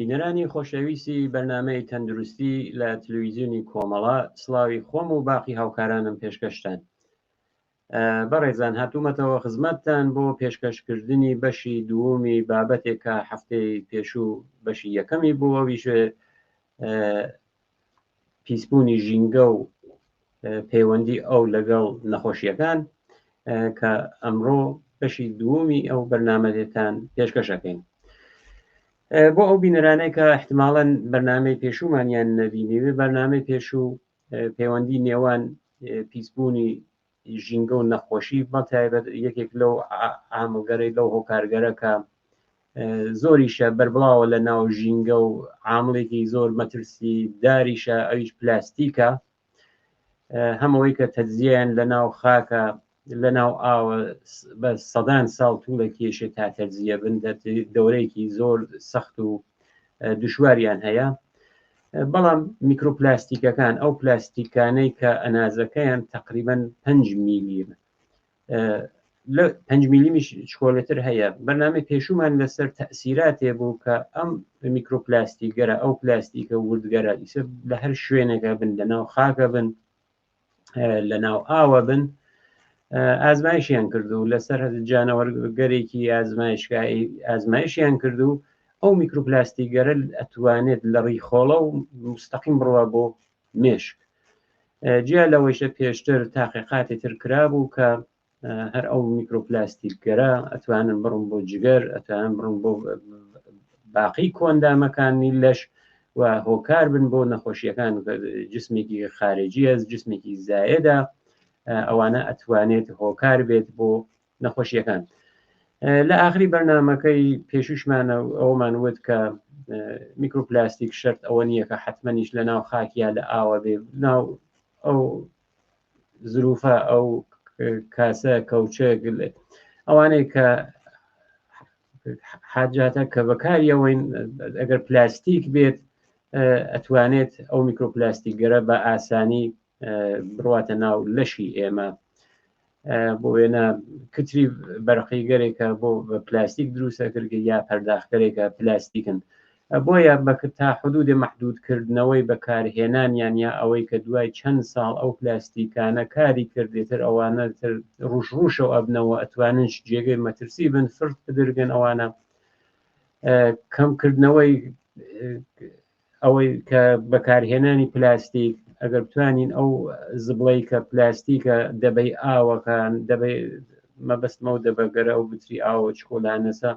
بینەرانی خۆشەویستی بەرنامەی تەندروستی لە تەلەڤیزیۆنی کۆمەڵە سڵاوی خۆم و باقی هاوکارانم پێشکەشتان. بەڕێزان هاتوومەتەوە خزمەتتان بۆ پێشکەشکردنی بەشی دووەمی بابەتێکە هەفتەی پێشوو بەشی یەکەمی بوو، ئەویشە پیسبوونی ژینگە و پەیوەندی ئەو لەگەڵ نەخۆشیەکان کە ئەمڕۆ بەشی دووەمی ئەو بەرنامەتان پێشکەشەکەین. بۆ ئەو بینەرانەی کە احتمالاً بەرنامەی پێشوومانیان نەبینیوێ، بەرنامەی پێشوو پەیوەندی نێوان پیسبوونی ژینگە و نەخۆشی بەتایبەت یەکێک لەو عاملگەرەی لەو هۆکارگەرەکە زۆریشە بەربڵاوە لە ناو ژینگە و عامڵێکی زۆر مەترسی داریشە، ئەویش پلاستیکە. هەمەوەی کە تەجزیەیان لە ناو خاکە لە ناو ئاوە بە سەدان ساڵ توو لە کێشێت تا تەجزیە بن، دەورەیەکی زۆر سەخت و دشواریان هەیە. بەڵام میکرۆپلاستیکەکان ئەو پلاستیکانەی کە ئەنازەکەیان تقریباً 5 میلیم لە 5 میلیمیش چکۆلەتر هەیە. بەرنامەی پێشوومان لەسەر تەئسیراتێ بوو کە ئەم میکرۆپلاستیکگەرە ئەو پلاستیکە وردگەرە ئیسە لە هەر شوێنێکە بن، لە ناو خاکە بن، لە ناو ئاوە بن، ئازمایشیان کردو لەسەر جانەوەرگەرێکی ئازمایشیان کردو. ئەو میکرۆپلاستیکگەرە ئەتوانێت لە ڕیخۆڵە و مستەقیم بڕوە بۆ مێشک. جیا لەوەیشە پێشتر تاقیقاتی تر کرابوو کە هەر ئەو میکرۆپلاستیکگەرە ئەتوانن بڕن بۆ جگەر، ئەتوانن بڕن بۆ باقی کۆندامەکانی لەش و هۆکار بن بۆ نەخۆشیەکان. جسمێکی خارجی ئەس جسمێکی زایەدا، ئەوانە ئەتوانێت هۆکار بێت بۆ نەخۆشیەکان. لە ئاخری بەرنامەکەی پێشوشمانە ئەومان وت کە میکرۆپلاستیک شەرت ئەوە نییە کە حتمەنیش لە ناو خاکیان لە ئاوە بێ، ناو ئەو زروفە ئەو کاسە کەوچەک ئەوانەی کە حاجاتە کە بەکاریەوەین ئەگەر پلاستیک بێت ئەتوانێت ئەو میکرۆپلاستیکگەرە بە ئاسانی بڕواتە ناو لەشی ئێمە. بۆ وێنە کتری بەرقیگەرێکە بۆ بە پلاستیک دروستە کردگە یا پەرداخگەرێکە پلاستیکن، بۆیە بە تا حدودی مەحدودکردنەوەی بەکارهێنانیان یا ئەوەی کە دوای چەند ساڵ ئەو پلاستیکانە کاری کردێتر ئەوانە تر ڕوشڕوشەوە ئەبنەوە، ئەتوانن جێگەی مەترسی بن، فرد بدرگن. ئەوانە کەمکردنەوەی ئەوەی کە بەکارهێنانی پلاستیک ئەگەر بتوانین ئەو زبڵەی کە پلاستیکە دەبەی ئاوەکان دەبێ مەبەستمە و دەبەگەرە و بتری ئاوە چکۆلانەسە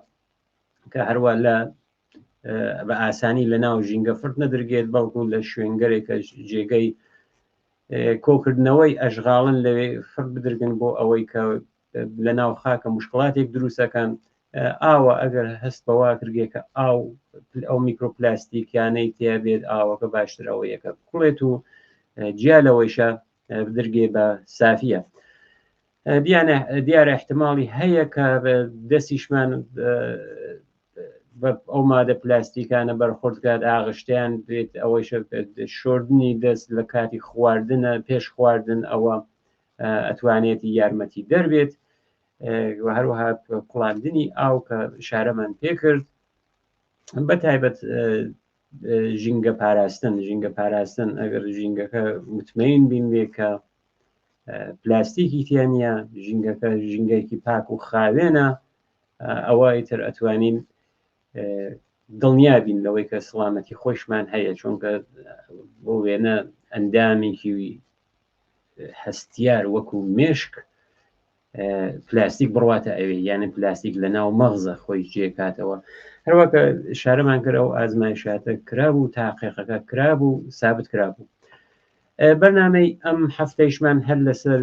کە هەروە لە بە ئاسانی لە ناو ژینگە فرد نەدرگێت، بەڵکو لە شوێنگەرێکە جێگەی کۆکردنەوەی ئەژغاڵن لەوێ فرد بدرگن بۆ ئەوەی کە لە ناو خاکە مشکڵاتێک دروستەکان. ئاوە ئەگەر هەست بەوا کردگێکە ئەو میکرۆپلاستیکیانەی تیا بێت ئاوەکە باشتر ئەوەیەکە بکڵێت و جیالەوەیشە بدرگێ بە سافیە. دیارە احتمالی هەیە کە دەستیشمان ئەو مادە پلاستیکانە بەرخوردکات ئاغشتیان بێت، ئەوەیشە شۆردنی دەست لە کاتی خواردنە پێش خواردن ئەوە ئەتوانێتی یارمەتی دەربێت. هەروەها قڵاندنی ئاو کە شارەمان پێکرد، بەتایبەت ژینگە پاراستن ئەگەر ژینگەکە متمەین بین بێ کە پلاستیکی تیانە، ژینگەکە ژینگەیەکی پاک و خاوێنە، ئەوە ئیتر ئەتوانین دڵنیا بین لەوەی کە سڵامەتی خۆشمان هەیە، چونکە بۆ وێنە ئەندامێکی هەستیار وەکو مێشک پلاستیک بڕواتە ئەوێ، یانە پلاستیک لە ناو مەغزە خۆی جێکاتەوە. هەروەکە شارەمان کرد ئەو ئازمایشاتە کرابوو، تاقیقەکە کرابوو، سابت کرابوو. بەرنامەی ئەم هەفتەیشمان هەر لەسەر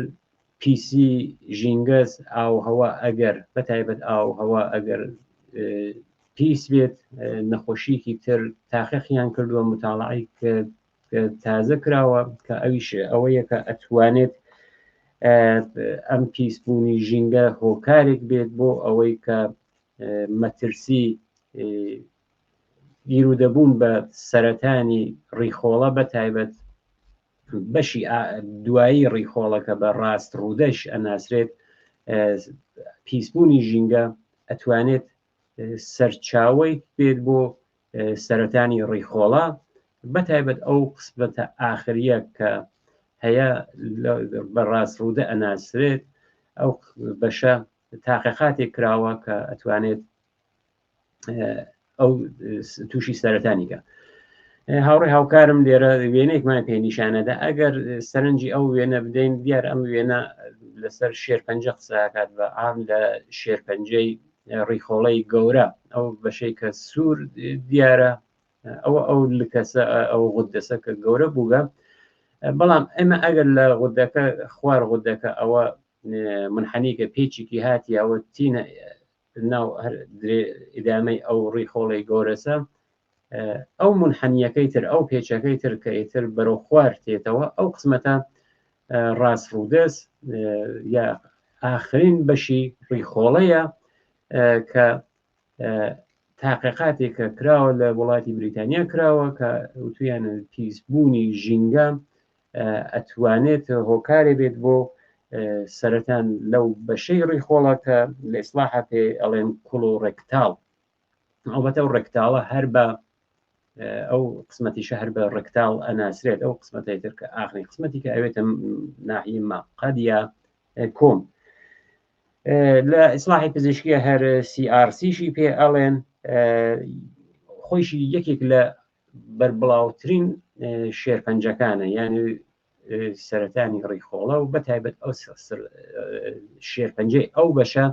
پیسی ژینگەز ئاوهەوا ئەگەر بەتایبەت ئاوهەوا ئەگەر پیس بێت نەخۆشیکی تر تاقیقیان کردووە، متاڵعی تازە کراوە کە ئەویشە ئەوەیە کە ئەتوانێت ئەم پیسبوونی ژینگە هۆکارێک بێت بۆ ئەوەی کە مەترسی بیرودەبوون بە سەرەتانی ڕیخۆڵە بەتایبەت بەشی دوایی ڕیخۆڵەکە بە ڕاست ڕوودەش ئەناسرێت. پیسبوونی ژینگە ئەتوانێت سەرچاوەی بێت بۆ سەرەتانی ڕیخۆڵە بەتایبەت ئەو قسمەتە ئاخریە کە هەیە بەڕاستڕوودە ئەناسرێت ئەو بەشە تاقیقاتێک کراوە کە ئەتوانێت ئەو تووشی سەرەتانیکە. هاوڕێ هاوکارم لێرە وێنەیەکمان پێ نیشانەدا ئەگەر سەرنجی ئەو وێنە بدەین دیار ئەم وێنە لەسەر شێرپەنجە قسەکات بە ئام لە شێرپەنجەی ڕیخۆڵەی گەورە ئەو بەشەی کە سوور دیارە ئەو لکەسە ئەو غودەسە کە گەورە بووگە، بەڵام ئێمە ئەگەر لە غودەکە خوار غودەکە ئەوە منحنیکە پێچێکی هاتی ئەوە تینە ناو ئیدامەی ئەو ڕیخۆڵەی گەورەسە، ئەو منحنیەکەی تر ئەو پێچەکەی تر کە ئیتر بەرەو خوار تێتەوە ئەو قسمەتە ڕاستڕوودەست یا ئاخرین بەشی ڕیخۆڵەیە کە تاقیقاتێک کە کراوە لە وڵاتی بریتانیا کراوە کە وتویانە پیسبوونی ژینگە ئەتوانێت هۆکارێ بێت بۆ سەرەتان لەو بەشەی ڕیخۆڵە کە لە ئیسلاحە پێ ئەڵێن کۆلۆڕێکتاڵ. ئەوبەتە ئەو ڕێکتاڵە هەر بە ئەو قسمەتیشە هەر بە ڕێکتاڵ ئەناسرێت، ئەو قسمەتی تر کە ئاخری قسمەتی کە ئەوێتە ناحیە مەقەد یا کۆم. لە ئیسلاحی پزیشکیە هەر CRCشی پێ ئەڵێن، خۆیشی یەکێک لە بەربڵاوترین شێرپەنجەکانە، یعنی سەرەتانی ڕیخۆڵە و بەتایبەت ئەو شێرپەنجەی ئەو بەشە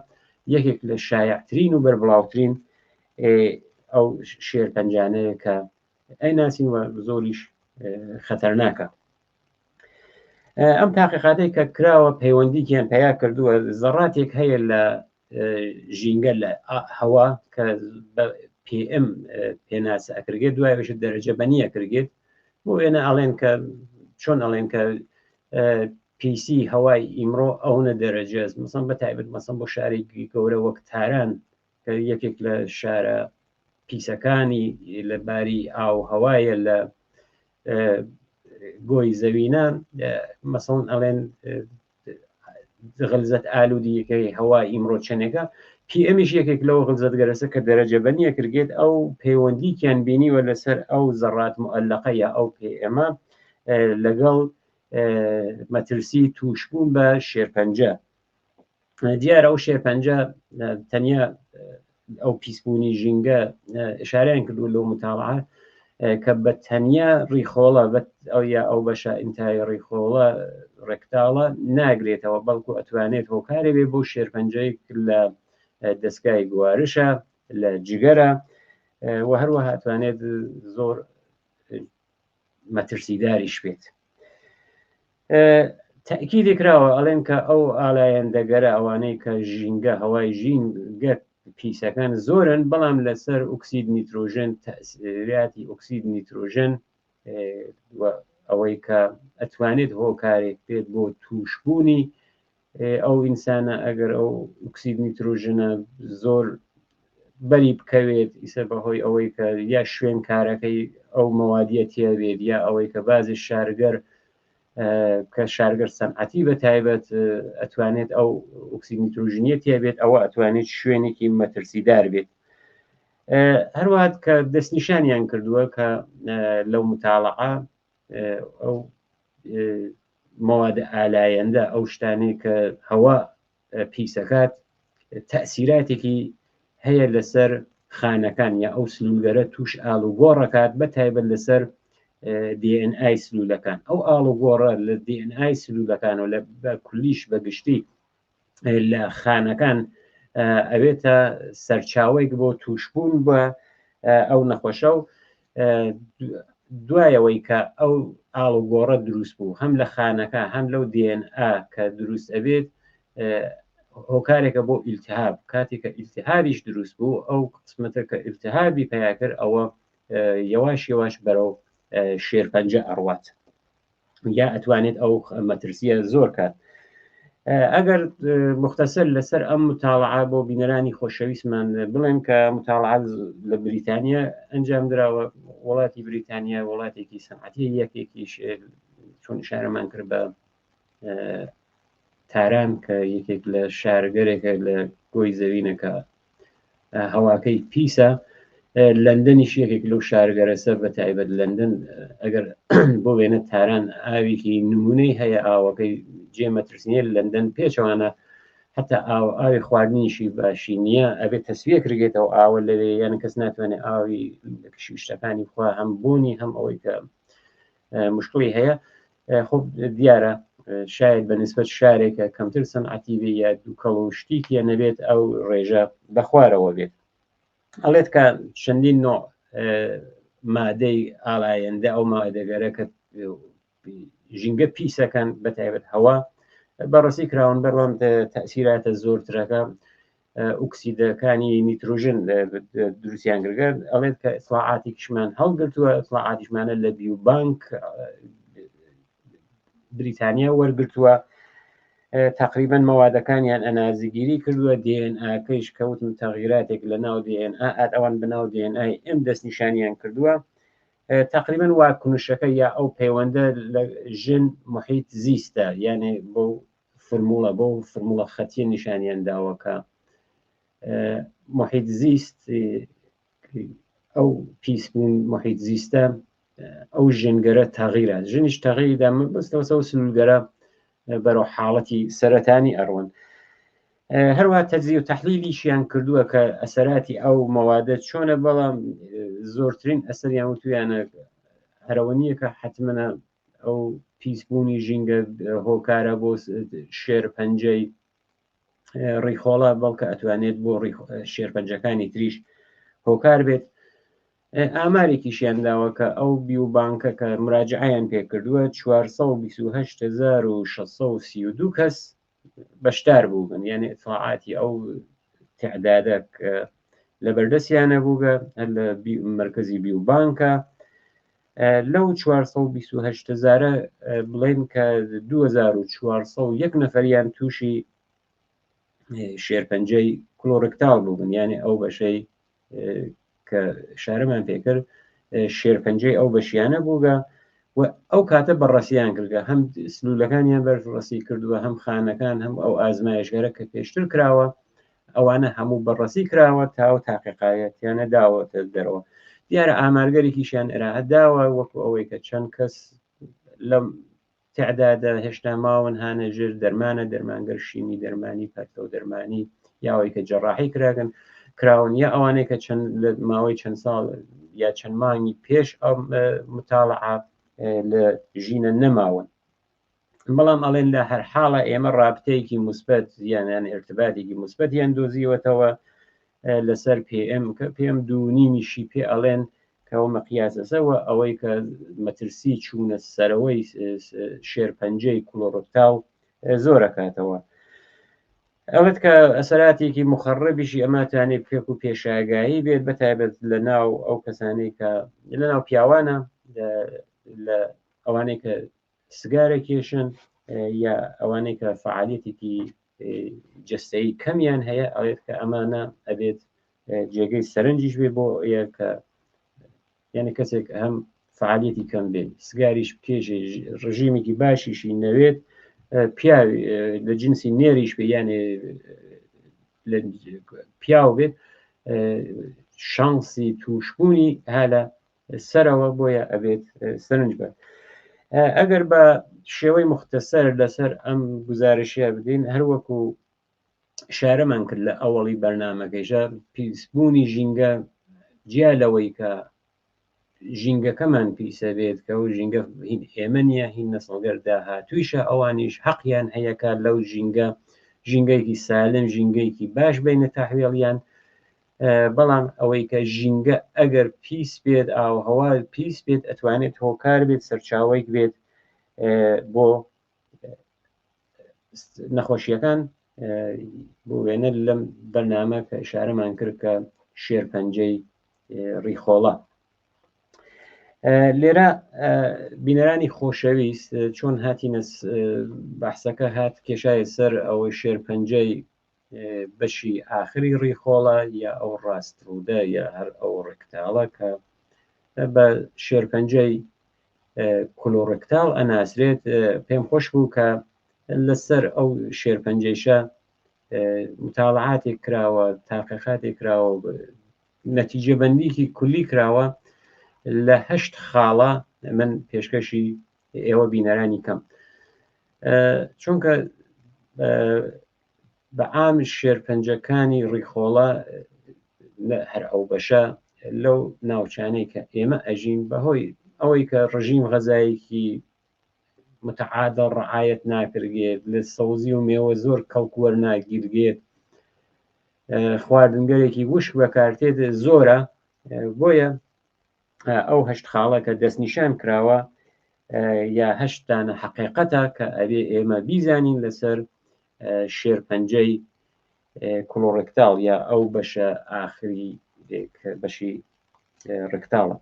یەکێک لە شایعترین و بەربڵاوترین ئەو شێرپەنجانەیە کە ئەیناسین و زۆریش خەتەرناکە. ئەم تاقیقاتەی کە کراوە پەیوەندیکیان پیا کردووە زەڕاتێک هەیە لە ژینگە لە هەوا کە PM پێناسە ئەکرێت، دوای بەش دەرەجە بەنیە کردێت بۆ ئێنە ئەڵێن کە چۆن ئەڵێن کە PC هەوای ئیمڕۆ ئەوە دەرەجەز مەسەڵەن بەتایبەت مەسەڵەن بۆ شارێکی گەورە وەک تاران کە یەکێک لە شارە پیسەکانی لە باری ئاو هەوایە لە گۆی زەوینە، مەسەڵەن ئەڵێن غەلزەت ئالوودیەکەی هەوای ئیمڕۆ چەندێکە، PMش یەکێک لەوە غەلزەت گەرەسە کە دەرەجە بەنیە کردێت ئەو پەیوەندیکیان بینیوە لەسەر ئەو زەڕات مؤەلقە یا ئەو PM لەگەڵ مەترسی تووشبوون بە شێرپەنجە. دیارە ئەو شێرپەنجە تەنیا ئەو پیسبوونی ژینگە ئشارەیان کردو لەو متاڵعە کە بە تەنیا ڕیخۆڵە ئەو یا ئەو بەشە ئینتای ڕیخۆڵە ڕێکتاڵە ناگرێتەوە، بەڵکو ئەتوانێت هۆکارێ بێ بۆ شێرپەنجەی لە دەستگای گوارشە لە جگەرە و هەروەها ئەتوانێت زۆر مەترسیداریش بێت. تاکیدی کراوە ئەڵێن کە ئەو ئالایەندەگەرە ئەوانەی کە ژینگە هەوای ژینگە پیسەکان زۆرن، بەڵام لەسەر ئۆکسید نیترۆژن تەسیراتی ئۆکسید نیترۆژن ئەوەی کە ئەتوانێت هۆکارێک بێت بۆ تووشبوونی ئەو ئینسانە ئەگەر ئەو ئۆکسید نیترۆژنە زۆر بەری بکەوێت ئیسە بەهۆی ئەوەی کە یا شوێن کارەکەی ئەو مەوادیە تێبێت یا ئەوەی کە بازی شارگەر کە شارگەر سەنعەتی بە تایبەت ئەتوانێت ئەو ئۆکسید نیترۆژنیە تێبێت، ئەوە ئەتوانێت شوێنێکی مەترسیدار بێت. هەروەها کە دەستنیشانیان کردووە کە لەو متاڵعە ئەو مەوادە ئالایەندە ئەو شتانەی کە هەوا پیسەکات تەسیراتێکی هەیە لەسەر خانەکان یا ئەو سلولگەرە توش ئاڵوگۆڕەکات بە تایبەت لەسەر DNA سلولەکان. ئەو ئاڵوگۆڕە لە DNA سلولەکان و لە کولیش بەگشتی لە خانەکان ئەوێتە سەرچاوەیەک بۆ تووشبوون بە ئەو نەخۆشە و دوایەوەی کە ئەو ئاڵوگۆڕە دروست بوو هەم لە خانەکە هەم لەو DNA کە دروست ئەبێت هۆکارێکە بۆ ئیلتیهاب، کاتێککە ئیلتیهابیش دروست بوو ئەو قسمەتە کە ئیلتیهابی پیاکرد ئەوە یەواش یەواش بەرەو شێرپەنجە ئەڕوات یا ئەتوانێت ئەو مەترسیە زۆر کات. ئەگەر مختصر لەسەر ئەم متاڵعە بۆ بینەرانی خۆشەویستمان بڵێن کە متاڵعە لە بریتانیا ئەنجام دراوە، وڵاتی بریتانیا وڵاتێکی سەنعەتی یەکێکیش چۆن ئشارەمان کرد بە تاران کە یەکێک لە شارگەرێکە لە گۆی زەوینەکە هەواکەی پیسە، لەندەنیش یەکێک لەو شارگەرەسە بە تایبەت لەندەن ئەگەر بۆ وێنە تاران ئاوێکی نمونەی هەیە ئاوەکەی جێمەترسیە لەندەن پێچەوانە حتا ئاوی خواردنیشی باشی نییە ئەبێت تەسویە کرێتەوە ئاوە لەوێ یان کەس ناتوانێت ئاوی کشتەکانی خوا هەم بوونی هەم ئەوەی کە مشکلی هەیە خۆ دیارە شاید بە نسبەت شارێکە کەمتر سەنعەتی بێ یا دووکەڵ و شتێکیە نەبێت ئەو ڕێژە بەخوارەوە بێت ئەڵێت کە چەندین نوع مادەی ئاڵایەندە ئەو مادەگەرە کە ژینگە پیسەکان بەتایبەت هەوا بەڕاستی کراون بەڕام تەسیراتە زۆرترەکە ئوکسیدەکانی نیتروژن دروستیان گرگەن ئەڵێت کە ئیطلاعاتی کشمان هەڵگرتووە ئیطلاعاتیشمانە لە بیوبانک بریتانیا وەرگرتووە تقریبا مەوادەکانیان ئەنازگیری کردووە DNAکەیش کەوتم تەغیراتێک لە ناو DNA ئەوان بەناو DNA ئەم دەستنیشانیان کردووە تقریبا واکنوشەکە یا ئەو پەیوەندە لە ژن محیط زیستە یعنی بۆ فرموڵە خەتیە نیشانیان داوەکە محیط زیست ئەو پیسبوون محیط زیستە ئەو ژنگەرە تەغیرە ژنیش تەغیریدا بەستەوە سەو سلولگەرە بەرەو حاڵەتی سەرەتانی ئەڕوان هەروە تەجزیە و تەحلیلیشیان کردووە کە ئەسەراتی ئەو مەوادە چۆنە بەڵام زۆرترین ئەسەریان وتویانە هەرەوەنیە کە حتممە ئەو پیسبوونی ژینگە هۆکارە بۆ شێرپەنجەی ڕیخۆڵە بەڵکە ئەتوانێت بۆ شێرپەنجەکانی تریش هۆکار بێت ئامارێکیشیان داوە کە ئەو بیوبانکە کە مراجعیان پێکردووە 426,632 کەس بەشدار بووبن یعنی ئیطلاعاتی ئەو تعدادە لە بەردەستیانە بووگە لە مرکزی بیوبانکە لەو 428,000 بڵێن کە 2401 نەفەریان تووشی شێرپەنجەی کلۆرکتال بووبن یعنی ئەو بەشەی کە شارەمان پێکرد شێرپەنجەی ئەو بەشیانە بووگە و ئەو کاتە بەڕاستیان کردگە هەم سلولەکانیان بەرڕاستی کردووە هەم خانەکان هەم ئەو ئازمایشگەرە کە پێشتر کراوە ئەوانە هەموو بەڕاستی کراوە تاو تاقیقایەتیانە داوەتە دەرەوە دیارە ئامارگەرێکیشیان ئێرائەت داوە وەکو ئەوەی کە چەند کەس لەم تعدادە هێشتا ماون هانەژر دەرمانە دەرمانگەر شیمی دەرمانی پەرتە و دەرمانی یاوەی کە جەڕاحی کراگەن کراون یا ئەوانەیە کە چەند ماوەی چەند ساڵ یا چەند مانگی پێش ئەو متاڵعە لە ژینە نەماون بەڵام ئەڵێن لە هەر حاڵە ئێمە ڕابتەیەکی موسبەت یانیان ارتباطێکی موسبەتیان دۆزیوەتەوە لەسەر PM 2.5 پێ ئەڵێن کەەوە مەقیاسەسەوە ئەوەی کە مەترسی چوونە سەرەوەی شێرپەنجەی کلۆرۆکتاو زۆرەکاتەوە ئەوەت کە ئەسەراتێکی مخەڕەبیشی ئەماتوانێت پێک و پێشاگایی بێت بەتایبەت لە ناو ئەو کەسانەی کە لە ناو پیاوانە لە ئەوانەی کە سگارە کێشن یا ئەوانەی کە فعالیتێکی جەستەیی کەمیان هەیە ئەوێت کە ئەمانە ئەبێت جێگەی سەرنجیش بێ بۆ کە یعنی کەسێک هەم فعالیتی کەم بێت سگاریش پێشی ڕژیمێکی باشیشی نەوێت پیاوی لە جنسی نێریش بێ یانێ پیاو بێت شانسی تووشبوونی هەلە سەرەوە بۆیە ئەبێت سەرنج بە ئەگەر بە شێوەی مختصەر لەسەر ئەم گزارشیە بدەین هەروەکو شارەمان کرد لە ئەوەڵی بەرنامەکەیژە پیسبوونی ژینگە جیا لەوەی کە ژینگەکەمان پیسە بێت کە و ژینگە هین ئێمە نیە هین نەسڵگەردا هاتوویشە ئەوانیش حەقیان هەیەکە لەو ژینگەیەکی سالم ژینگەیەکی باش بینە تاحوێڵیان بەڵام ئەوەی کە ژینگە ئەگەر پیس بێت ئاوهەوا پیس بێت ئەتوانێت هۆکار بێت سەرچاوەیەک بێت بۆ نەخۆشیەکان بۆ وێنە لەم بەرنامە کە ئشارەمان کرد کە شێرپەنجەی ڕیخۆڵە لێرە بینەرانی خۆشەویست چۆن هاتینە بەحسەکە هات کێشایە سەر ئەوەی شێرپەنجەی بەشی ئاخری ڕیخۆڵە یا ئەو ڕاستڕوودە یا هەر ئەو ڕێکتاڵە کە بە شێرپەنجەی کلۆڕکتاڵ ئەناسرێت پێم خۆش بوو کە لەسەر ئەو شێرپەنجەیشە متاڵعاتێک کراوە تاقیقاتێک کراوە نەتیجە بەندیکی کولی کراوە لە 8 خاڵە من پێشکەشی ئێوە بینەرانی کەم چونکە بە عام شێرپەنجەکانی ڕیخۆڵە هەر ئەو بەشە لەو ناوچانەی کە ئێمە ئەژین بەهۆی ئەوەی کە ڕژیم غەزایەکی متعادل ڕعایەت ناکرێت لە سەوزی و مێوە زۆر کەڵک وەرناگیرگێت خواردنگەرێکی وشک بەکارتێت زۆرە بۆیە ئەو 8 خاڵە کە دەستنیشان کراوە یا 8 دانە حقیقەتە کە ئەبێ ئێمە بیزانین لەسەر شێرپەنجەی کۆلۆڕێکتاڵ یا ئەو بەشە ئاخری بەشی ڕێکتاڵە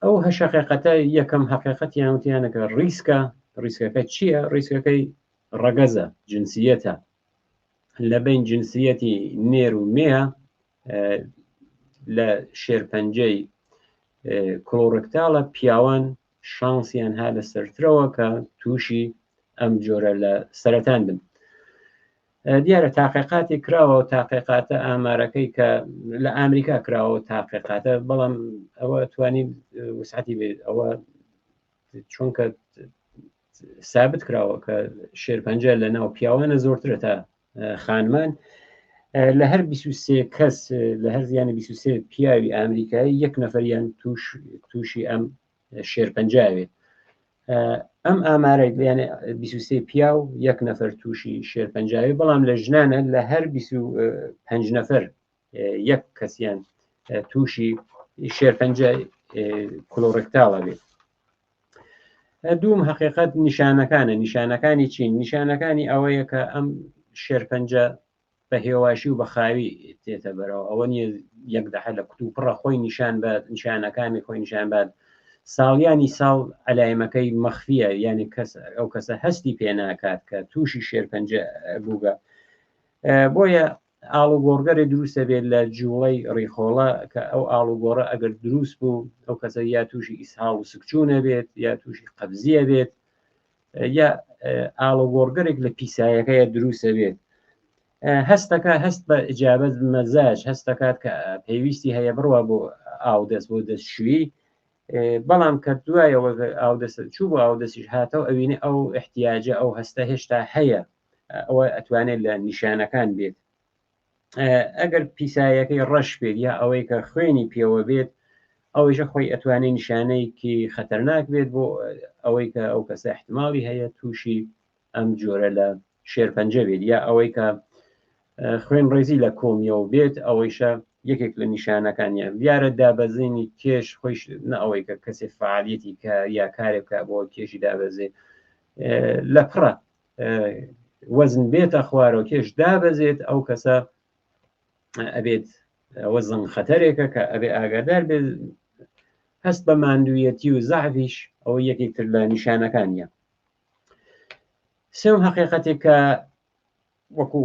ئەو 8 حقیقەتە یەکەم حقیقەتیان وتیانەکە ڕیسکەکە چییە؟ ڕیسکەکەی ڕەگەزە جنسیەتە لە بین جنسیەتی نێر و مێە لە شێرپەنجەی کۆلۆڕێکتاڵە پیاوان شانسیان ها لە سەرترەوە کە تووشی ئەم جۆرە لە سەرەتان بن دیارە تاقیقاتی کراوە و تاقیقاتە ئامارەکەی کە لە ئامریکا کراوە تاقیقاتە بەڵام ئەوە توانی وسعەتی بێت ئەوە چونکە ثابت کراوە کە شێرپەنجە لە ناو پیاوانە زۆرترە تا خانمان لە هەر 23 کەس لە هەر زیانە 23 پیاوی ئامریکایی یەک نەفەریان تووشی ئەم شێرپەنجاوێت ئەم ئامارەی یانە 23 پیا و یەک نەفەر تووشی شێرپەنجاوی بەڵام لە ژنانە لە هەر 25 نەفەر یەک کەسیان تووشی شێرپەنجە کۆلۆڕێکتاڵە بێت دووم حقیقەت نیشانەکانی چین نیشانەکانی ئەوەیە کە ئەم شێرپەنجە بە هێواشی و بە خاوی تێتە بەرەوە ئەوە نیە یەک دەحە لە کتوپڕە خۆی نیشان بات نیشانەکانی خۆی نیشان بات ساڵیانی ساڵ ئەلایمەکەی مەخفیە یعنی ئەو کەسە هەستی پێ ناکات کە تووشی شێرپەنجە بووگە بۆیە ئاڵوگۆڕگەرێ دروستە بێت لە جوڵەی ڕیخۆڵە کە ئەو ئاڵوگۆڕە ئەگەر دروست بوو ئەو کەسە یا تووشی ئیسهاڵ و سکچوونە بێت یا تووشی قەبزیە بێت یا ئاڵوگۆڕگەرێک لە پیسایەکەیە دروستە بێت هەستەکە هەست بە ئجابەت مەزاج هەستەکات کە پێویستی هەیە بڕوە بۆ ئاودەست بۆ دەستشویی بەڵام کە دوایەوە ئاودەست چوو بۆ ئاودەستیش هاتەوە ئەوینە ئەو احتیاجە ئەو هەستە هێشتا هەیە ئەوە ئەتوانێت لە نیشانەکان بێت ئەگەر پیسایەکەی ڕەش بێت یا ئەوەی کە خوێنی پێوە بێت ئەوەیشە خۆی ئەتوانێت نیشانەیەکی خەتەرناک بێت بۆ ئەوەی کە ئەو کەسە احتماڵی هەیە تووشی ئەم جۆرە لە شێرپەنجە بێت یا ئەوەی کە خوێن ڕێزی لە کۆمیەوە بێت ئەوەیشە یەکێک لە نیشانەکانیە دیارە دابەزینی کێش خۆش ئەوەی کە کەسێ فعالیەتی کە یا کارێک بکە بۆ کێشی دابەزێ لە پڕە وەزن بێتە خوارەوە کێش دابەزێت ئەو کەسە ئەبێت ئەوە زەنگ خەتەرێکە کە ئەبێ ئاگادار بێت هەست بە ماندوویەتی و زەعفیش ئەوە یەکێکتر لە نیشانەکانیە سێم حقیقەتێک کە وەکو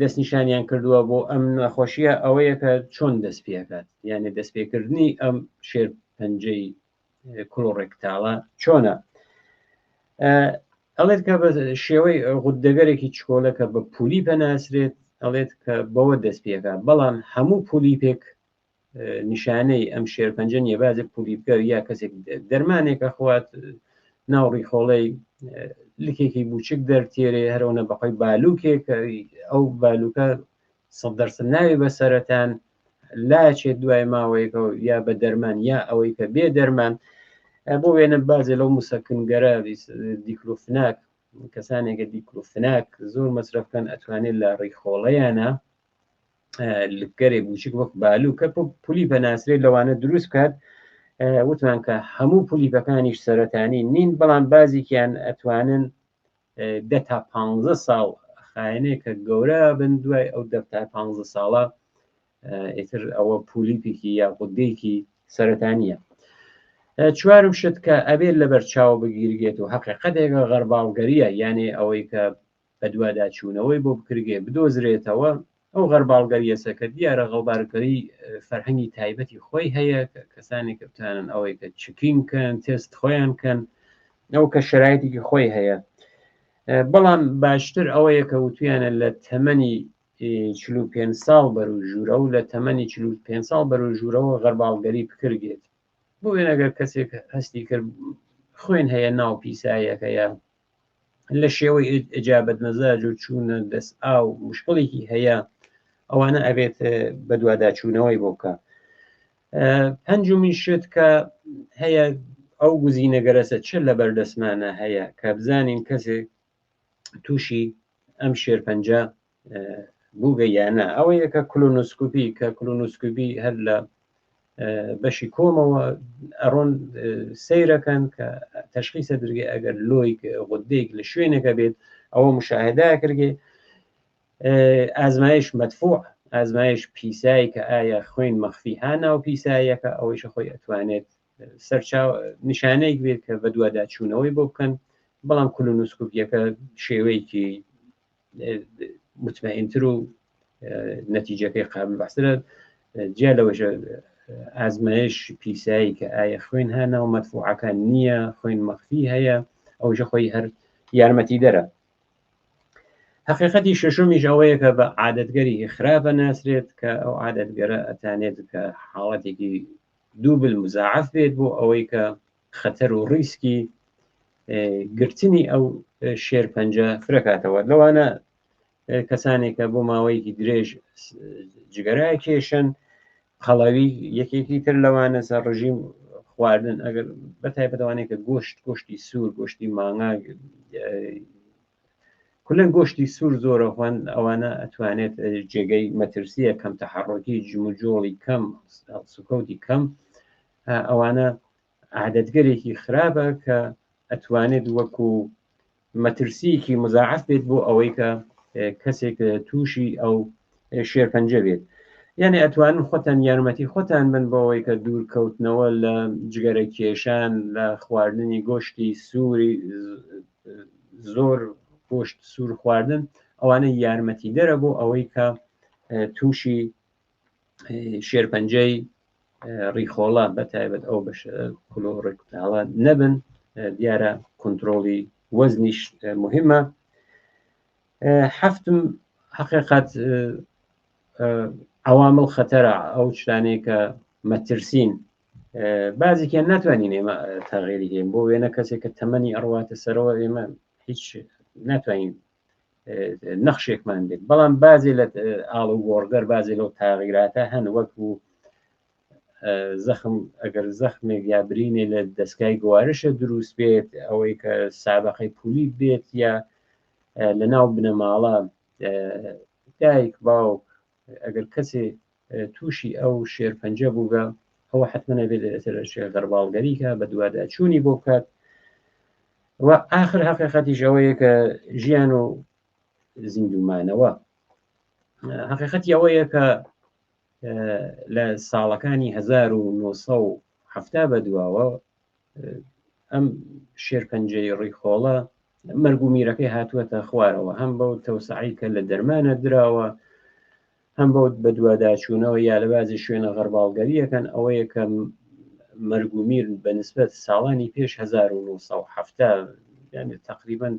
دەستنیشانیان کردووە بۆ ئەم نەخۆشیە ئەوەیە کە چۆن دەست پێکات یعنی دەستپێکردنی ئەم شێرپەنجەی کۆلۆڕێکتاڵە چۆنە ئەڵێت کە بە شێوەی غوددەگەرێکی چکۆلەکە بە پولی پەناسرێت ئەڵێت کە بەوە دەست پێکات بەڵام هەموو پولیپێک نیشانەی ئەم شێرپەنجە نیە بازێک پولیپگەر یا کەسێک دەرمانێکە خوات ناوڕی خۆڵەی لکێکی بچوک دەرتێرێ هەرەوەنە بەخۆی بالوکێک ئەو بالوکە 100% ناوی بەسەرەتان لاچێت دوای ماوەیەکەوە یا بە دەرمان یا ئەوەی کە بێ دەرمان بۆ وێنە بازێ لەو موسەکنگەرە دیکلۆفناک کەسانێکە دیکلۆفناک زۆر مەصرفکەن ئەتوانێت لە ڕیخۆڵەیانە لکەرێ بچوک وەک بالوکە پولی بەناسرێت لەوانە دروست کات وتمان کە هەموو پولیپەکانیش سەرەتانی نین بەڵام بازێکیان ئەتوانن 10 تا 15 ساڵ خاینەیە کە گەورە بن دوای ئەو 10 تا 15 ساڵە ئیتر ئەوە پولیپێکی یا قودەیەکی سەرەتانیە چوارم شت کە ئەبێت لەبەر چاو بگیرگێت و حقیقەتێکە غەرباڵگەریە یعنی ئەوەی کە بە دوواداچوونەوەی بۆ بکرگێ بدۆزرێتەوە ئەو غەرباڵگەریەسە کە دیارە غەڵبارکەری فەرهەنگی تایبەتی خۆی هەیە کەسانی کە بتانن ئەوەی کە چکینکەن تێست خۆیان کەن ئەو کە شرایطێکی خۆی هەیە بەڵام باشتر ئەوەیە کە وتویانە لە تەمەنی 45 ساڵ بەرەو ژوورە و لە تەمەنی 45 ساڵ بەرەو ژوورەوە غەرباڵگەری بکرگێت بۆ وێن ئەگەر کەسێک هەستی کرد خوێن هەیە ناو پیسایەکەیە لە شێوەی ئەجابەت مەزاج و چوونە دەست ئاو مشکڵێکی هەیە ئەوانە ئەبێت بە دوواداچوونەوەی بۆ بکە. پەنجومی شت کە هەیە ئەو گزینەگەرەسە چ لە بەردەسمانە هەیە کە بزانین کەسێک تووشی ئەم شێرپەنجە بووگە یانە ئەوەیە کە کلۆنۆسکۆپی کە کلۆنۆسکۆپی هەر لە بەشی کۆمەوە ئەڕۆن سەیرەکەن کە تەشخیصە درگێ ئەگەر لۆیک غودەیەک لە شوێنەکە بێت ئەوە مشاهدە کردێ. ئازمایش مەدفوع ئازمایش پیسایی کە ئایا خوێن مەخفی هانا و پیسایەکە ئەوەیش خۆی ئەتوانێت سەرچاو نیشانەیەک بێت کە بە دوواداچوونەوەی بۆ بکەن بەڵام کلۆنۆسکۆپیەکە شێوەیەکی مطمئنتر و نەتیجەکەی قابل بەحثرە جیا لەوەشە ئازمایش پیسایی کە ئایا خوێن هانا و مەدفوعەکان نییە خوێن مەخفی هەیە ئەوژە خۆی هەر یارمەتی دەرە. حقیقەتی شەشەمیش ئەوەیە کە بە عادەتگەری خراپە ناسرێت کە ئەو عادەتگەرە ئەتانێت کە حاڵەتێکی دووبل مزاعف بێت بۆ ئەوەی کە خەتەر و ڕیسکی گرتنی ئەو شێرپەنجە فرەکاتەوە. لەوانە کەسانێکە بۆ ماوەیەکی درێژ جگەرای کێشن قەڵەوی یەکێکی تر لەوانە سەر ڕژیم خواردن ئەگەر بەتایبەتەوانەیە کە گۆشتی سوور گۆشتی ماڭا کولن گۆشتی سوور زۆرە خوان ئەوانە ئەتوانێت جێگەی مەترسیە کەم تەحڕۆکی جموجۆڵی کەم سوکەوتی کەم ئەوانە عادەتگەرێکی خراپە کە ئەتوانێت وەکو مەترسیەکی مزاعف بێت بۆ ئەوەی کە کەسێک تووشی ئەو شێرپەنجە بێت. یعنی ئەتوانن خۆتان یارمەتی خۆتان بن بەوەی کە دوورکەوتنەوە لە جگەرە کێشان لە خواردنی گۆشتی سووری زۆر گۆشت سوور خواردن ئەوانە یارمەتی دەرە بۆ ئەوەی کە تووشی شێرپەنجەی ڕیخۆڵە بەتایبەت ئەو بەش کلۆڕێکتاڵە نەبن. دیارە کۆنتترۆڵی وەزنیش مهمە. حەفتم حقیقەت عوامل خەتەرە ئەو شتانەی کە مەترسین بازێکیان ناتوانین ئێمە تەغیری هێن بۆ وێنە کەسێک کە تەمەنی ئەڕواتە سەرەوە ئێمە هیچ ناتوانین نەخشێکمان بێت بەڵام بازێ لە ئاڵ و گۆڕگەر بازێ لەو تاغیراتە هەن وەکو زەخم ئەگەر زەخمێک یا برینێ لە دەستگای گوارشە دروست بێت ئەوەی کە سابقەی پولی بێت یا لە ناو بنەماڵە دایک باوک ئەگەر کەسێ تووشی ئەو شێرپەنجە بووگە ئەوە حتممە بێت غەرباڵگەریکە بە دوواداچوونی بۆ بکات. و آخر حقیقەتیش ئەوەیە کە ژیان و زیندومانەوە حقیقەتی ئەوەیە کە لە ساڵەکانی 1970 بەدواوە ئەم شێرپەنجەی ڕیخۆڵە مەرگومیرەکەی هاتووەتە خوارەوە هەم بەو تەوسعی کە لە دەرمانە دراوە هەم بەوت بە دوواداچوونەوە یا لە بازی شوێنە غەرباڵگەریەکەن ئەوەیە کە مەرگومیر بەنسبەت ساڵانی پێش 1970 یعنی تقریبا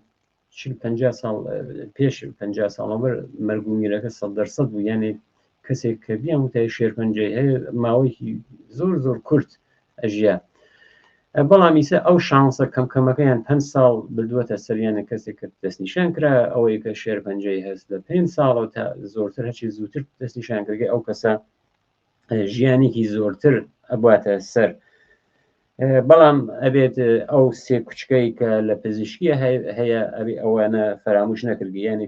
40-50 ساڵ پێش 50 ساڵەوە مەرگومیرەکە 100% بوو یعنی کەسێک کە بیان وتای شێرپەنجەی هەیە ماوەیەکی زۆر کورت ئەژیا بەڵام ئیسە ئەو شانسە کەمکەمەکەیان 5 ساڵ بردووەتە سەریانە کەسێک کە دەستنیشان کرا ئەوەی کە شێرپەنجەی هەست لە 5 ساڵەوە تا زۆرتر هەچی زووتر دەستنیشان کردگە ئەو کەسە ژیانێکی زۆرتر ئەبواتە سەر. بەڵام ئەبێت ئەو سێ کوچکەی کە لە پزیشکیە هەیە ئەبێ ئەوانە فەراموش نەکردگە یعنی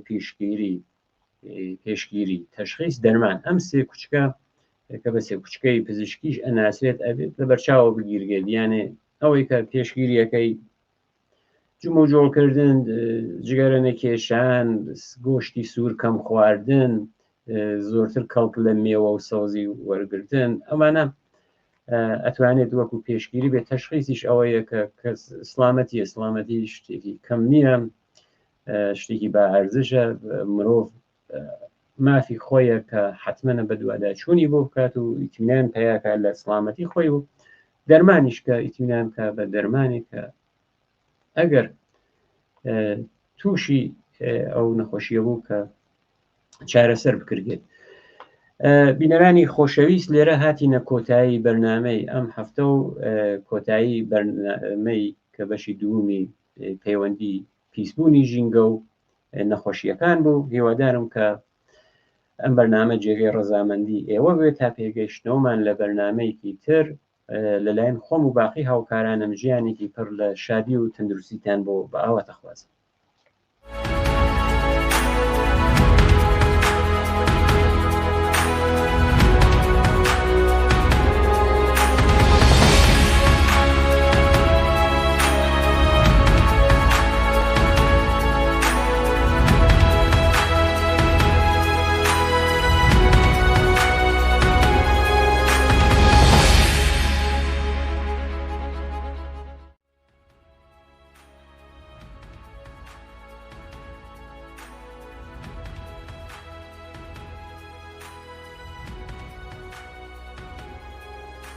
پێشگیری تەشخیص دەرمان ئەم سێ کوچکە کە بە سێ کوچکەی پزیشکیش ئەناسرێت ئەبێت لە بەرچاوە بگیرگێت یانێ ئەوەی کە پێشگیریەکەی جموجۆڵکردن جگەرە نەکێشان گۆشتی سوور کەم خواردن زۆرتر کەڵک لە میوە و سەوزی وەرگرتن ئەمانە ئەتوانێت وەکو پێشگیری بێت. تەشخیصیش ئەوەیە کە سلامەتی شتێکی کەم نییە شتێکی با ئەرزشە مرۆڤ مافی خۆیە کە حتممە بە دوواداچوونی بۆ بکات و ئیتمینان پیاکە لە سلامەتی خۆی و دەرمانیش کە ئیتمینان کە بە دەرمانی کە ئەگەر تووشی ئەو نەخۆشیە بوو کە چارەسەر بکرێت. بینەرانی خۆشەویست، لێرە هاتینە کۆتایی بەرنامەی ئەم هەفتە و کۆتایی بەرنامەی کە بەشی دووەمی پەیوەندی پیسبوونی ژینگە و نەخۆشیەکان بوو. هیوادارم کە ئەم بەرنامە جێگەی ڕەزامەندی ئێوە بێت تا پێگەیشتنەوەمان لە بەرنامەیەکی تر لەلایەن خۆم و باقی هاوکارانم ژیانێکی پڕ لە شادی و تەندروستیتان بۆ بە ئاواتە خوازم.